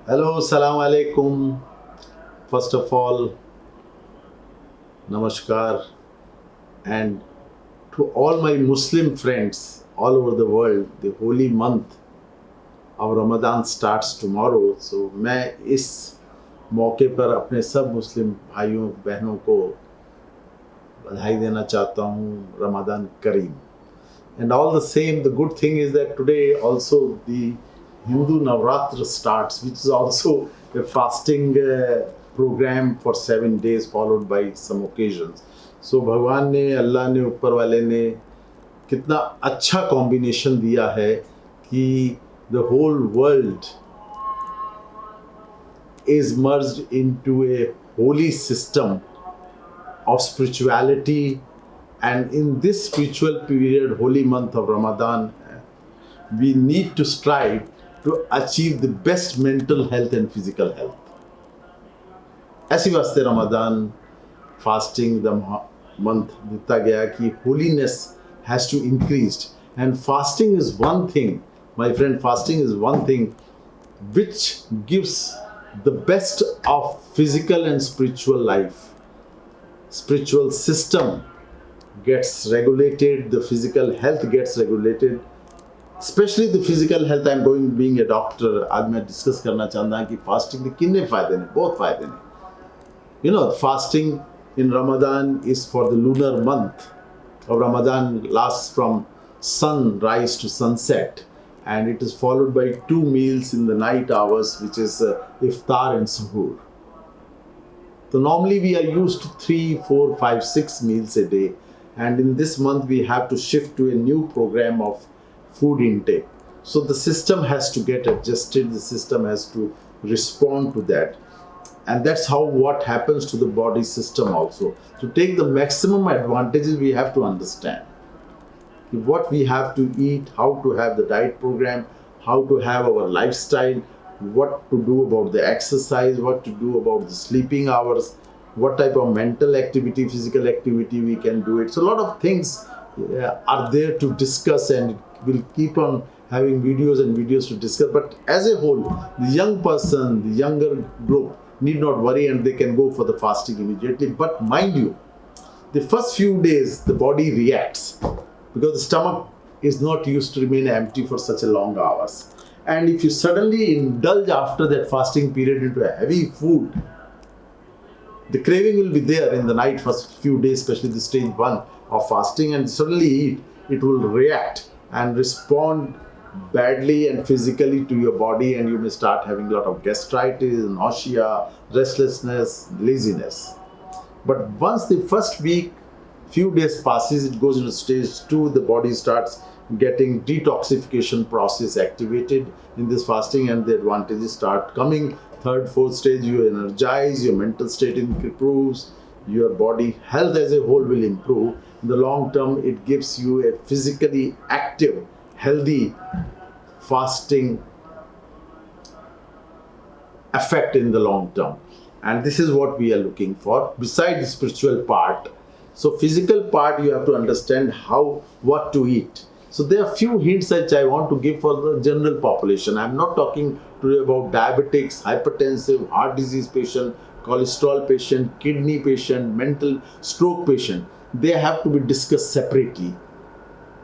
Hello, salam alaikum. First of all, namaskar, and to all my Muslim friends all over the world, the holy month of Ramadan starts tomorrow. So मैं इस मौके पर अपने सब मुस्लिम भाइयों बहनों को बधाई देना चाहता हूँ रमज़ान करीम. And all the same, the good thing is that today also the Hindu Navratra starts, which is also a fasting program for 7 days followed by some occasions. So भगवान ने, अल्लाह ने, ऊपर वाले ने कितना अच्छा कॉम्बिनेशन दिया है कि the whole world is merged into a holy system of spirituality. And in this spiritual period, holy month of Ramadan, we need to strive to achieve the best mental health and physical health. ऐसी वास्ते Ramzan fasting the month दिता गया कि holiness has to increase. And fasting is one thing, my friend, fasting is one thing which gives the best of physical and spiritual life. Spiritual system gets regulated, the physical health gets regulated, especially the physical health. I'm going being a doctor, आज मैं discuss करना चाहता हूँ कि fasting के कितने फायदे हैं. बहुत फायदे हैं. Fasting in Ramadan is for the lunar month of Ramadan, lasts from sunrise to sunset, and it is followed by 2 meals in the night hours, which is Iftar and Suhoor. So normally we are used to 3, 4, 5, 6 meals a day, and in this month we have to shift to a new program of food intake. So the system has to get adjusted, the system has to respond to that. And that's how what happens to the body system also. To take the maximum advantages, we have to understand what we have to eat, how to have the diet program, how to have our lifestyle, what to do about the exercise, what to do about the sleeping hours, what type of mental activity, physical activity we can do it. So a lot of things are there to discuss, and we'll keep on having videos and videos to discuss. But as a whole, the young person, the younger group need not worry, and they can go for the fasting immediately. But mind you, the first few days the body reacts because the stomach is not used to remain empty for such a long hours. And if you suddenly indulge after that fasting period into a heavy food, the craving will be there in the night first few days, especially the stage 1 of fasting, and suddenly eat, it will react and respond badly and physically to your body, and you may start having a lot of gastritis, nausea, restlessness, laziness. But once the first week, few days passes, it goes into stage 2, the body starts getting detoxification process activated in this fasting, and the advantages start coming. Third, fourth stage, you energize, your mental state improves, your body health as a whole will improve. In the long term, it gives you a physically active, healthy fasting effect in the long term. And this is what we are looking for besides the spiritual part. So physical part, you have to understand what to eat. So there are few hints that I want to give for the general population. I'm not talking today about diabetics, hypertensive, heart disease patient, cholesterol patient, kidney patient, mental stroke patient. They have to be discussed separately.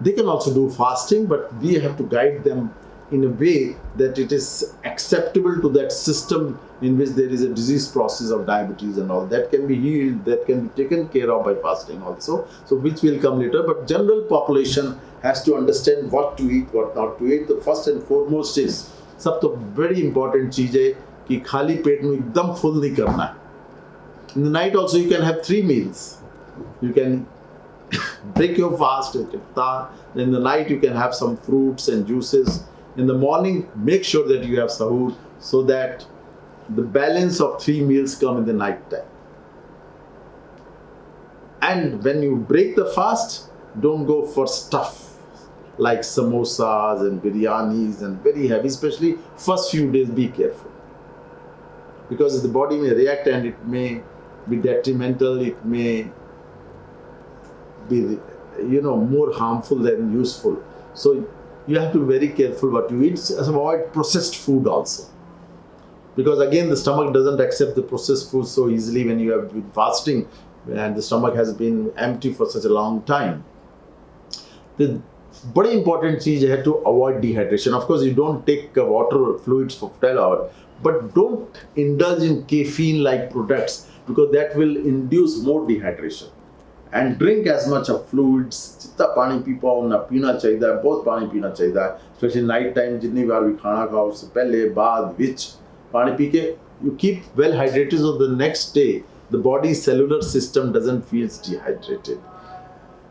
They can also do fasting, but we have to guide them in a way that it is acceptable to that system in which there is a disease process of diabetes and all. That can be healed, that can be taken care of by fasting also. So which will come later. But general population has to understand what to eat, what not to eat. The first and foremost is, सब तो very important चीज है कि खाली पेट में एकदम full नहीं करना है. In the night also you can have 3 meals. You can break your fast at iftar. In the night you can have some fruits and juices. In the morning, make sure that you have sahur, so that the balance of 3 meals come in the night time. And when you break the fast, don't go for stuff like samosas and biryanis and very heavy, especially first few days. Be careful, because the body may react and it may be detrimental, it may be more harmful than useful. So you have to be very careful what you eat. Avoid processed food also. because again the stomach doesn't accept the processed food so easily when you have been fasting and the stomach has been empty for such a long time. The very important चीज है to avoid dehydration. Of course, you don't take water or fluids for 12 hours, but don't indulge in caffeine-like products because that will induce more dehydration. And drink as much of fluids. जितना पानी P पाओ ना पीना चाहिए, बहुत पानी पीना चाहिए, especially night time. जितनी बार भी खाना खाओ उससे पहले बाद विच पानी पी के you keep well hydrated so the next day the body's cellular system doesn't feel dehydrated.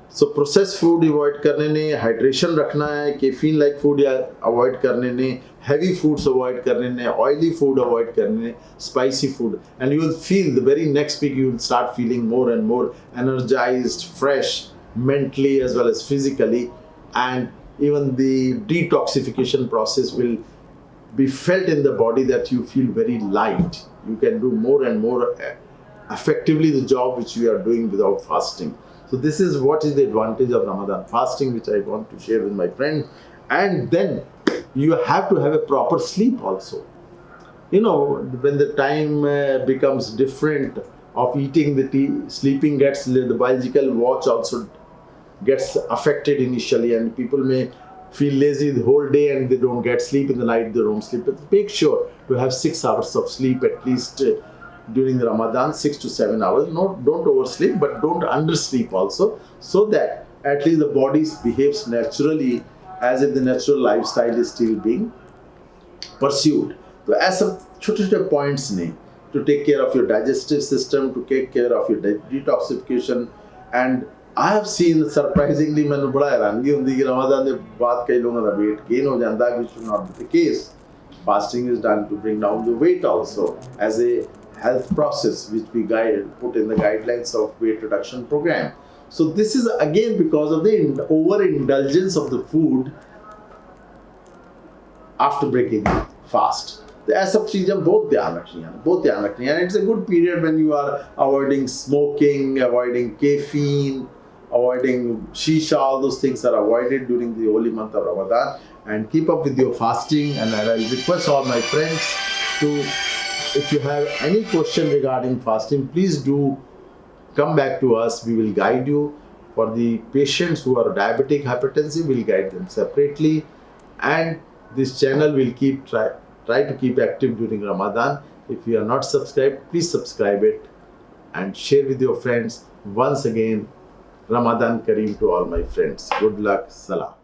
So processed food avoid करने ने, hydration रखना है, caffeine like food avoid करने ने, heavy foods avoid करने ने, oily food avoid करने ने, spicy food, and you will feel the very next week you will start feeling more and more energized, fresh, mentally as well as physically, and even the detoxification process will be felt in the body that you feel very light. You can do more and more effectively the job which you are doing without fasting. So this is what is the advantage of Ramadan fasting, which I want to share with my friends. And then you have to have a proper sleep also. You know, when the time becomes different of eating the tea, sleeping gets, the biological watch also gets affected initially, and people may feel lazy the whole day and they don't get sleep in the night, they don't sleep. But make sure to have 6 hours of sleep at least during the Ramadan, 6 to 7 hours. No, don't oversleep, but don't undersleep also, so that at least the body behaves naturally as if the natural lifestyle is still being pursued. So as some छोटे points ने to take care of your digestive system, to take care of your detoxification. And I have seen surprisingly मैंने बड़ा हैरानगी होती है कि रमजान के बाद कई लोगों का weight gain हो जाता है, which should not be the case. Fasting is done to bring down the weight also as a health process which we put in the guidelines of weight reduction program. So this is again because of the overindulgence of the food after breaking fast. ऐसा चीजें बहुत ध्यान रखनी है, and it's a good period when you are avoiding smoking, avoiding caffeine, avoiding shisha. All those things are avoided during the holy month of Ramadan, and keep up with your fasting. And I will request all my friends to, if you have any question regarding fasting, please do come back to us. We will guide you. For the patients who are diabetic, hypertensive, we'll guide them separately. And this channel will try to keep active during Ramadan. If you are not subscribed, please subscribe it and share with your friends. Once again, Ramadan Kareem to all my friends. Good luck. Salam.